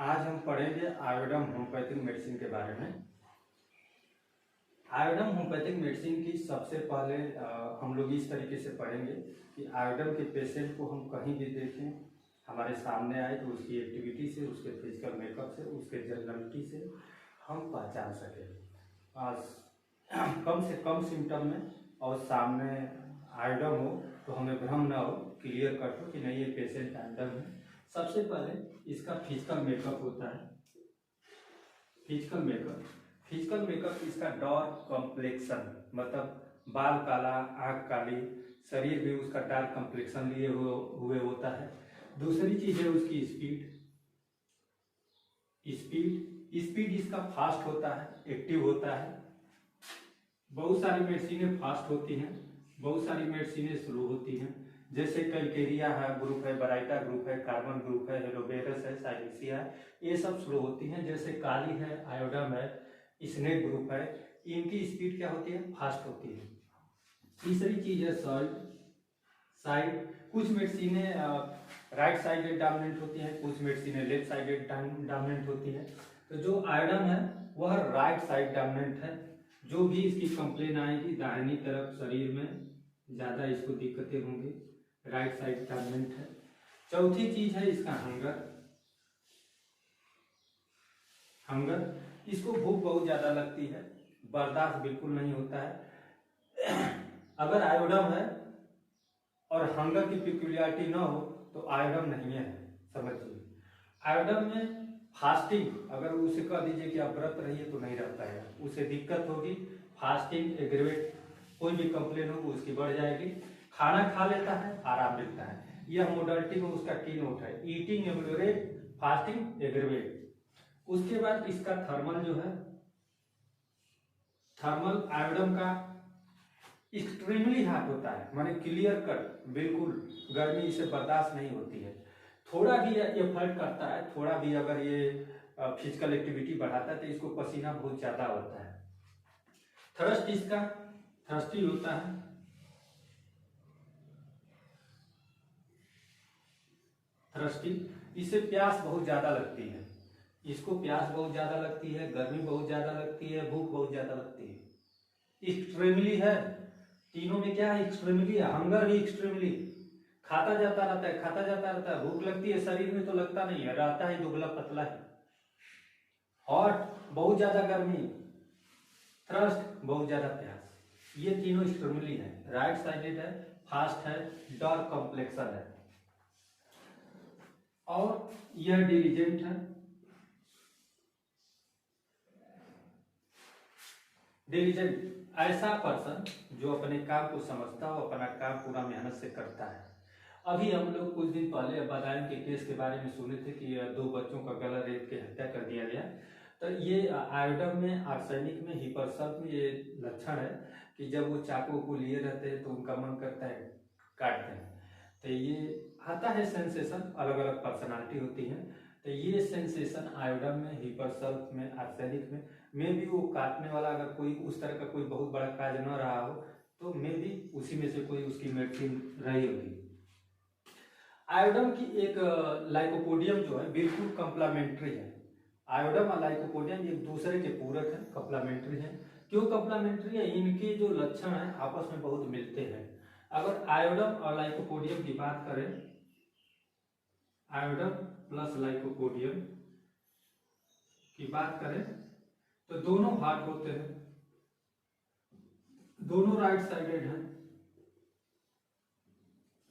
आज हम पढ़ेंगे आयुर्वेदम होम्योपैथिक मेडिसिन के बारे में। आयुर्वेदम होम्योपैथिक मेडिसिन की सबसे पहले हम लोग इस तरीके से पढ़ेंगे कि आयुर्वेदम के पेशेंट को हम कहीं भी देखें, हमारे सामने आए तो उसकी एक्टिविटी से, उसके फिजिकल मेकअप से, उसके जनरलिटी से हम पहचान सकें कम से कम सिम्टम में, और सामने आयुर्वेदम हो तो हमें भ्रम ना हो, क्लियर कट हो कि नहीं ये पेशेंट आयुर्वेदम है। सबसे पहले इसका फिजिकल मेकअप होता है। फिजिकल मेकअप इसका डार्क कॉम्प्लेक्शन, मतलब बाल काला, आँख काली, शरीर भी उसका डार्क कॉम्प्लेक्शन लिए हुए होता है। दूसरी चीज है उसकी स्पीड इसका फास्ट होता है, एक्टिव होता है। बहुत सारी मेडिसिनें फास्ट होती हैं, बहुत सारी मेडिसिनें स्लो होती हैं। जैसे कैलकेरिया है ग्रुप है, बराइटा ग्रुप है, कार्बन ग्रुप है, हेलोबेरस है, साइलेंसिया है, ये सब स्लो होती हैं। जैसे काली है, आयोडम है, स्नेक ग्रुप है, इनकी स्पीड क्या होती है? फास्ट होती है। तीसरी चीज है साइड। कुछ मेडिसिनें राइट साइडेड डोमिनेंट होती हैं, कुछ मेडिसिनें लेफ्ट साइडेड डोमिनेंट होती है। तो जो आयोडम है वह राइट साइड डोमिनेंट है। जो भी इसकी कंप्लेन आएगी दाहिनी तरफ शरीर में ज्यादा इसको दिक्कतें होंगी, राइट साइड डोमिनेंट है। चौथी चीज है इसका हंगर। इसको भूख बहुत ज्यादा लगती है, बर्दाश्त बिल्कुल नहीं होता है। अगर आयोडम है और हंगर की पिक्युलियरिटी ना हो तो आयोडम नहीं है, समझिए। आयोडम में फास्टिंग, अगर उसे कह दीजिए कि आप व्रत रहिए तो नहीं रह पाएगा, उसे दिक्कत होगी। फास्टिंग एग्रीवेट, कोई भी कंप्लेन हो उसकी बढ़ जाएगी। खाना खा लेता है, आराम मिलता है। यह मोडालिटी में उसका की नोट है, ईटिंग एग्लोरेट, फास्टिंग एग्रीवेट। उसके बाद इसका थर्मल जो है, थर्मल आयोडम का एक्सट्रीमली हॉट होता है, माने क्लियर कट, बिल्कुल गर्मी इसे बर्दाश्त नहीं होती है। थोड़ा भी ये एफर्ट करता है, थोड़ा भी अगर ये फिजिकल एक्टिविटी बढ़ाता है तो इसको पसीना बहुत ज्यादा होता है। थ्रस्ट इसका थ्रस्टी होता है। थ्रस्टी, इसे प्यास बहुत ज्यादा लगती है, इसको प्यास बहुत ज्यादा लगती है, गर्मी बहुत ज्यादा लगती है, भूख बहुत ज्यादा लगती है। एक्सट्रीमली है, तीनों में क्या है? एक्सट्रीमली है। हंगर भी एक्सट्रीमली, खाता जाता रहता है, खाता जाता रहता है। भूख लगती है शरीर में तो लगता नहीं है, रहता है दुबला पतला है। हॉट, बहुत ज्यादा गर्मी। थ्रस्ट, बहुत ज्यादा प्यास। ये तीनों एक्सट्रीमली है, राइट साइडेड है, फास्ट है, डार्क कॉम्प्लेक्शन है, और यह डिलीजेंट है। डिलीजेंट ऐसा पर्सन जो अपने काम को समझता हो, अपना काम पूरा मेहनत से करता है। अभी हम लोग कुछ दिन पहले बदायूं के केस के बारे में सुने थे कि 2 बच्चों का गला रेत के हत्या कर दिया गया। तो ये आयोडम में, आर्सेनिक में, हिपरसल्फ में ये लक्षण है कि जब वो चाकू को लिए रहते हैं तो उनका मन करता है काट दें। तो ये आता है सेंसेशन, अलग अलग पर्सनालिटी होती है। तो ये सेंसेशन आयोडम में, हिपरसल्फ में, आर्सेनिक में भी वो काटने वाला अगर कोई उस तरह का कोई बहुत बड़ा काज न रहा हो तो मे भी उसी में से कोई उसकी मेडिसिन रही होगी। आयोडम की एक लाइकोपोडियम जो है बिल्कुल कंप्लीमेंट्री है। आयोडम और लाइकोपोडियम एक दूसरे के पूरक है, कंप्लीमेंट्री है। क्यों कंप्लीमेंट्री है? इनके जो लक्षण है आपस में बहुत मिलते हैं। अगर आयोडम और लाइकोपोडियम की बात करें, आयोडम प्लस लाइकोपोडियम की बात करें तो दोनों हार्ट होते हैं, दोनों राइट साइडेड हैं,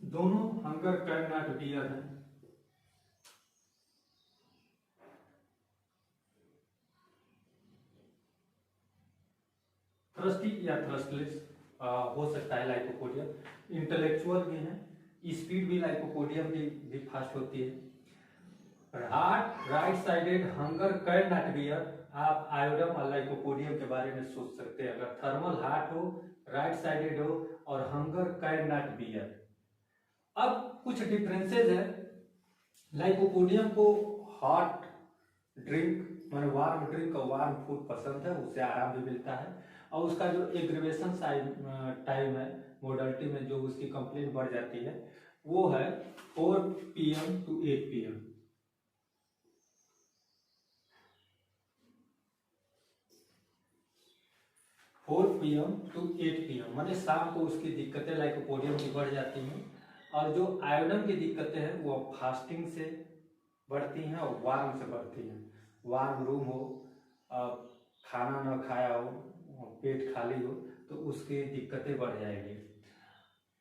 दोनों हंगर कैन नॉट बियर हैं। थ्रस्टी या थ्रस्टलेस हो सकता है लाइकोपोडियम। इंटेलेक्चुअल भी है, स्पीड भी लाइकोपोडियम भी फास्ट होती है। Heart right sided, hunger can not bear. आप आयोडम और लाइकोपोडियम के बारे में सोच सकते हैं, अगर थर्मल हार्ट हो, राइट साइडेड हो और हंगर कैन नॉट बियर। अब कुछ डिफरेंसेस है। लाइकोपोडियम को हॉट ड्रिंक, माने वार्म ड्रिंक और वार्म फूड पसंद है, उससे आराम भी मिलता है। और उसका जो एग्रीवेशन टाइम है, मोडालिटी में जो उसकी कंप्लेन बढ़ जाती है वो है 4 PM to 8 PM। 4 PM to 8 PM, माने शाम को उसकी दिक्कतें लाइकोपोडियम की बढ़ जाती हैं। और जो आयोडम की दिक्कतें हैं वो फास्टिंग से बढ़ती हैं और वार्म से बढ़ती हैं। वार्म रूम हो, खाना न खाया हो, पेट खाली हो, तो उसकी दिक्कतें बढ़ जाएगी।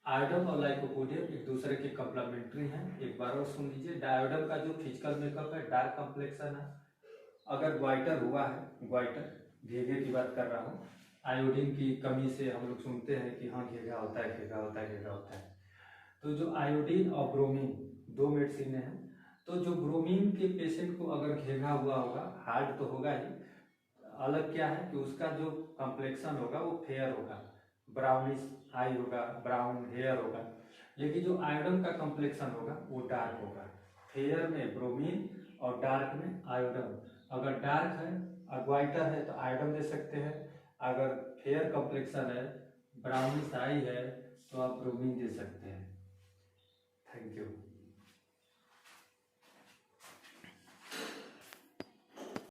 आयोडम और लाइकोपोडियम एक दूसरे के कम्प्लीमेंट्री हैं। एक बार और सुन लीजिए, डायोडम का जो फिजिकल मेकअप है डार्क कम्प्लेक्शन है। अगर ग्वाइटर हुआ है, ग्वाइटर घेघे की बात कर रहा हूँ, आयोडीन की कमी से हम लोग सुनते हैं कि हाँ घेघा होता है, घेघा होता है, घेघा होता है। तो जो आयोडीन और ब्रोमीन 2 मेडिसिन हैं, तो जो ब्रोमीन के पेशेंट को अगर घेघा हुआ होगा, हार्ड तो होगा ही, अलग क्या है कि उसका जो कम्प्लेक्शन होगा वो फेयर होगा, ब्राउनिश आई होगा, ब्राउन हेयर होगा। लेकिन जो आयोडन का कम्प्लेक्शन होगा वो डार्क होगा। फेयर में ब्रोमीन और डार्क में आयोडन। अगर डार्क है, ग्वाइटर है तो आयोडन दे सकते हैं। अगर फेयर कम्प्लेक्शन है, ब्राउनिश आई है, तो आप ब्रोमीन दे सकते हैं। Thank you.